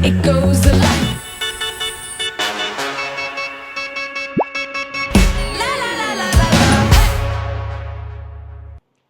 It goes like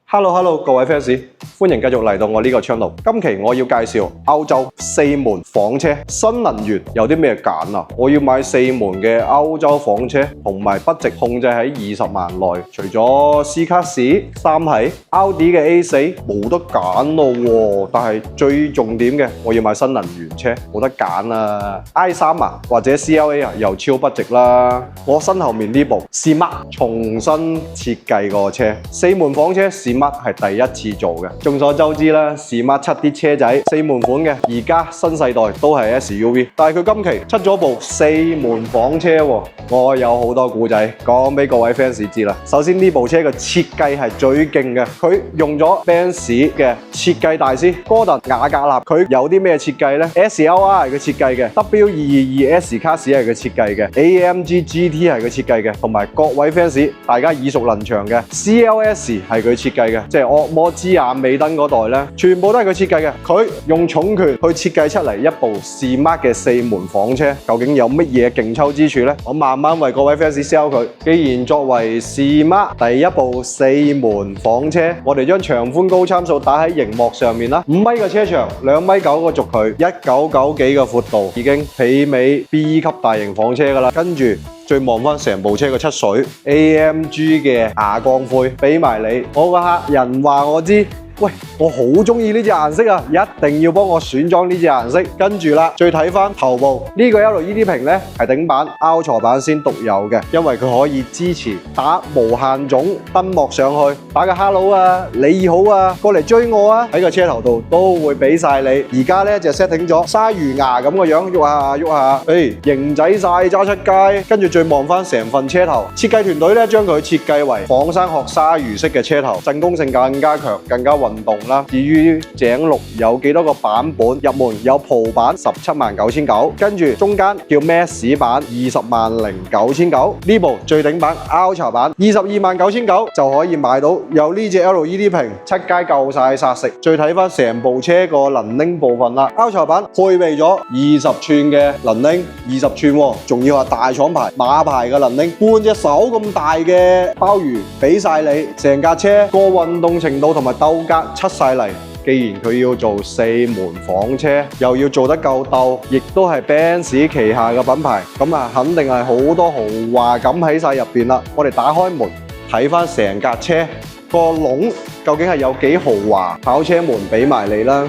Hello， 各位 fans， 歡迎繼續嚟到我呢個 channel。今期我要介紹歐洲4門房車新能源有啲咩揀啊？我要買4門嘅歐洲房車，同埋budget控制喺20萬內。除咗 C 卡士、三系、奧迪嘅 A4冇得揀咯喎，但係最重點嘅，我要買新能源車，冇得揀啊 ！i3 啊，或者 CLA 啊，又超budget啦。我身後面呢部 Smart 重新設計個車，4門房車 Smart 係第一次做嘅。眾所周知啦 ，Smart 出啲車仔4門款嘅，而家新世代都係 SUV， 但係佢今期出咗部4門房車喎，我有好多故仔講俾各位 fans 知啦。首先呢部車嘅設計係最勁嘅，佢用咗 Benz 嘅設計大師哥頓瓦格納，佢有啲咩設計呢？ SLR 係佢設計嘅 ，W222S 卡士係佢設計嘅 ，AMG GT 係佢設計嘅，同埋各位 fans 大家耳熟能詳嘅 CLS 係佢設計嘅，即係惡魔之眼尾燈嗰代咧，全部都係佢設計嘅。佢用重拳去設計出嚟一部 Smart 嘅4門房車，究竟有乜嘢勁抽之處呢？我慢慢為各位 fans sell 佢。既然作為 Smart 第一部4門房車，我哋將長寬高參數打喺熒幕上面啦。5米嘅車長，2.9米嘅軸距，199幾嘅闊度，已經媲美 B 級大型房車噶啦。跟住再望翻成部車嘅漆水 ，AMG 嘅啞光灰俾埋你。我個客人話我知。喂，我好中意呢隻顏色啊，一定要幫我選裝呢隻顏色。跟住啦，再睇翻頭部呢個 LED 屏呢，係頂版 Ultra 版先獨有嘅，因為佢可以支持打無限種燈幕上去，打個 Hello 啊，你好啊，過嚟追我啊，喺個車頭度都會俾晒你。而家呢就 setting 咗鯊魚牙咁個樣，喐下喐下，型仔晒揸出街。跟住再望翻成份車頭，設計團隊呢將佢設計為仿生學鯊魚式嘅車頭，進攻性更加強，更加運動啦。至於井綠有幾多個版本？入門有普版179900，跟住中間叫 Max 版200900，呢部最頂版 Ultra 版229900就可以買到。有呢隻 LED 屏，出街夠晒殺食。再睇翻成部車個能拎部分啦 ，Ultra 版配備咗20寸嘅能拎，20寸喎，仲要係大廠牌馬牌嘅能拎，半隻手咁大嘅鮑魚俾晒你，成架車個運動程度同埋鬥格出晒嚟。既然佢要做4門房車，又要做得夠鬥，亦都係 Benz 旗下嘅品牌，咁啊肯定係好多豪華感喺晒入邊啦。我哋打開門睇翻成架車個籠究竟係有幾豪華，跑車門俾埋你啦。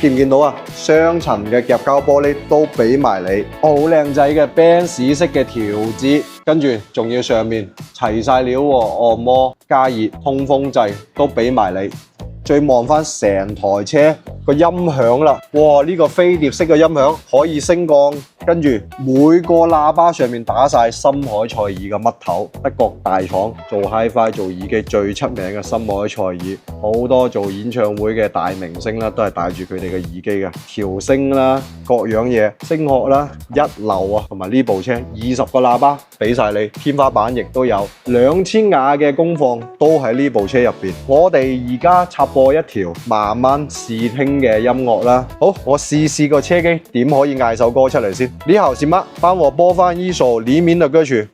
見唔見到啊？雙層嘅夾膠玻璃都俾埋你，好靚仔嘅 Benz 式嘅調節，跟住仲要上面齊晒料喎，按摩、加熱、通風掣都俾埋你。再望翻成台車個音響啦，哇！呢個飛碟式嘅音響可以升降，跟住每個喇叭上面打晒森海塞爾嘅嘜頭，德國大廠做 Hi-Fi 做耳機最出名嘅森海塞爾，好多做演唱會嘅大明星啦，都係戴住佢哋嘅耳機嘅，調聲啦，各樣嘢，聲學啦，一流啊！同埋呢部車20個喇叭俾晒你，天花板亦都有2000瓦嘅功放，都喺呢部車入邊。我哋而家插播一條慢慢試聽嘅音樂啦。好，我試個車機點可以嗌首歌出嚟先。你好，是嗎？幫我播翻一首黎明的歌曲。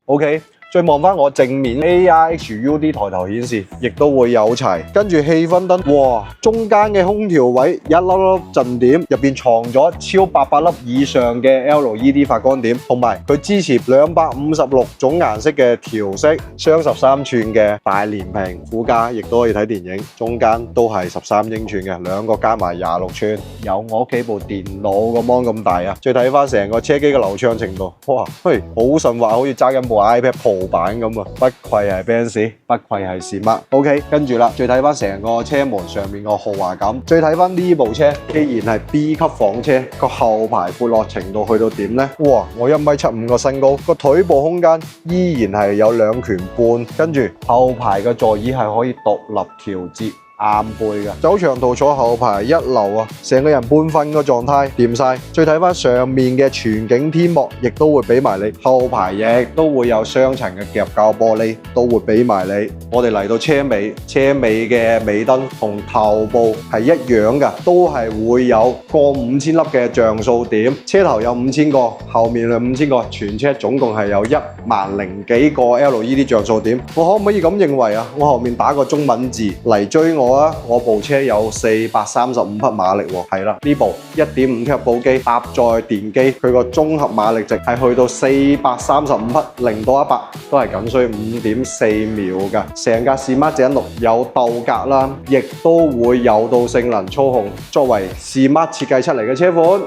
OK。再望翻我正面 ARHUD 抬頭顯示，亦都會有齊。跟住氣氛燈，哇！中間嘅空調位一粒粒陣點，入邊藏咗超800粒以上嘅 LED 發光點，同埋佢支持256種顏色嘅調色，雙13寸嘅大連屏，副駕亦都可以睇電影，中間都係13英寸嘅，兩個加埋26寸，有我屋企部電腦個 mon 咁大啊！再睇翻成個車機嘅流暢程度，哇，好順滑，好似揸緊部 iPad Pro 版咁啊！不愧係 Benz， 不愧係 Smart。OK， 跟住啦，再睇翻成個車門上面個豪華感，再睇翻呢部車，既然係 B 級房車，個後排闊落程度去到點呢？哇！我1.75米個身高，個腿部空間依然係有2拳半，跟住後排嘅座椅係可以獨立調節。啱配嘅，走長途坐後排一流啊，成個人半瞓嘅狀態掂晒。再睇翻上面嘅全景天幕，亦都會俾埋你，後排亦都會有雙層嘅夾膠玻璃，都會俾埋你。我哋嚟到車尾，車尾嘅尾燈同頭部係一樣嘅，都係會有過5000粒嘅像素點，車頭有5000個，後面有5000個，全車總共係有10000幾個 LED 像素點。我可唔可以咁認為啊？我後面打個中文字嚟追我啊！我部車有435匹馬力喎，係啦，呢部 1.5 Turbo 機搭載電機，佢個綜合馬力值係去到435匹，0到100都係僅需5.4秒㗎。成架 Smart Z6有鬥格啦，亦都會有到性能操控。作為 Smart 設計出嚟嘅車款，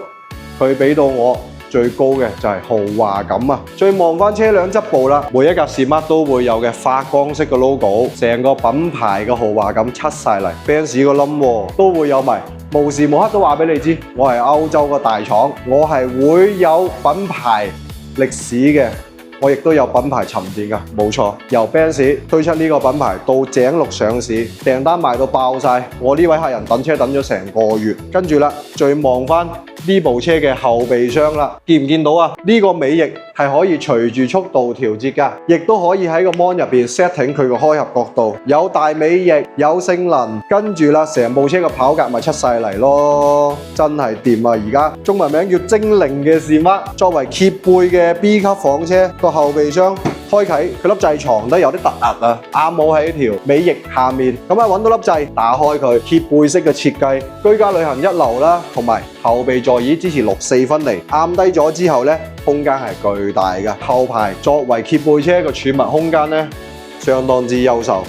佢俾到我最高嘅就係豪華感啊！再望翻車輛側部啦，每一架 Smart 都會有嘅發光式嘅 logo， 成個品牌嘅豪華感出晒嚟。Benz 個冧都會有埋，無時無刻都話俾你知，我係歐洲個大廠，我係會有品牌歷史嘅。我亦都有品牌沉澱㗎，冇錯。由 Benz 推出呢個品牌到井綠上市，訂單賣到爆晒。我呢位客人等車等咗成個月，跟住啦，再望翻呢部車嘅後備箱啦，見唔見到啊？呢個尾翼係可以隨住速度調節㗎，亦都可以喺個 mon 入邊 setting 佢個開合角度，有大尾翼，有性能，跟住啦，成部車嘅跑格咪出晒嚟咯，真係掂啊！而家中文名叫精靈嘅 Smart，作為揭背嘅 B 級房車，個後備箱開啟佢粒掣藏得有啲突兀啊，啱好喺條尾翼下面，咁啊揾到粒掣打開佢，揭背式嘅設計，居家旅行一流啦，同埋後備座椅支持6/4分離，啱低咗之後呢，空間係巨大嘅，後排作為揭背車個儲物空間呢，相當之優秀。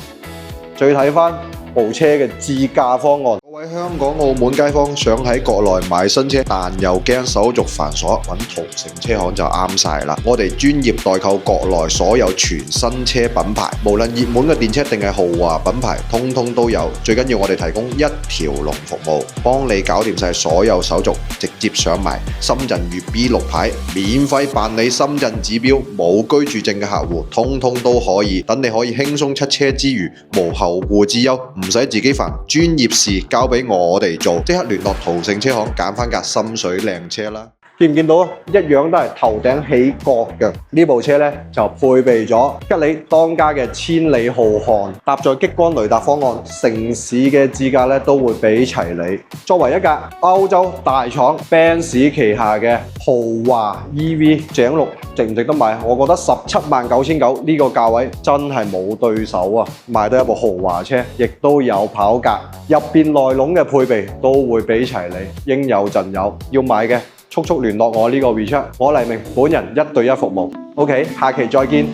再睇翻部車嘅自駕方案。各位香港、澳門街坊想喺國內買新車，但又驚手續繁瑣，揾途勝車行就啱晒啦！我哋專業代購國內所有全新車品牌，無論熱門嘅電車定係豪華品牌，通通都有。最緊要我哋提供一條龍服務，幫你搞掂晒所有手續，直接上埋深圳粵 B6牌，免費辦理深圳指標，冇居住證嘅客戶，通通都可以。等你可以輕鬆出車之餘，無後顧之憂，唔使自己煩，專業事交俾我哋做，即刻聯絡途勝車行，揀翻架心水靚車啦！見唔見到啊？一樣都係頭頂起角嘅呢部車呢，就配備咗吉利當家嘅千里浩瀚，搭載激光雷達方案，城市嘅智駕呢都會俾齊你。作為一架歐洲大廠 Benz 旗下嘅豪華 EV 井綠，值唔值得買？我覺得179900呢個價位真係冇對手啊！買到一部豪華車，亦都有跑格，入邊內籠嘅配備都會俾齊你，應有盡有。要買嘅速速聯絡我呢個 WeChat，我黎明本人1對1服務。OK， 下期再見。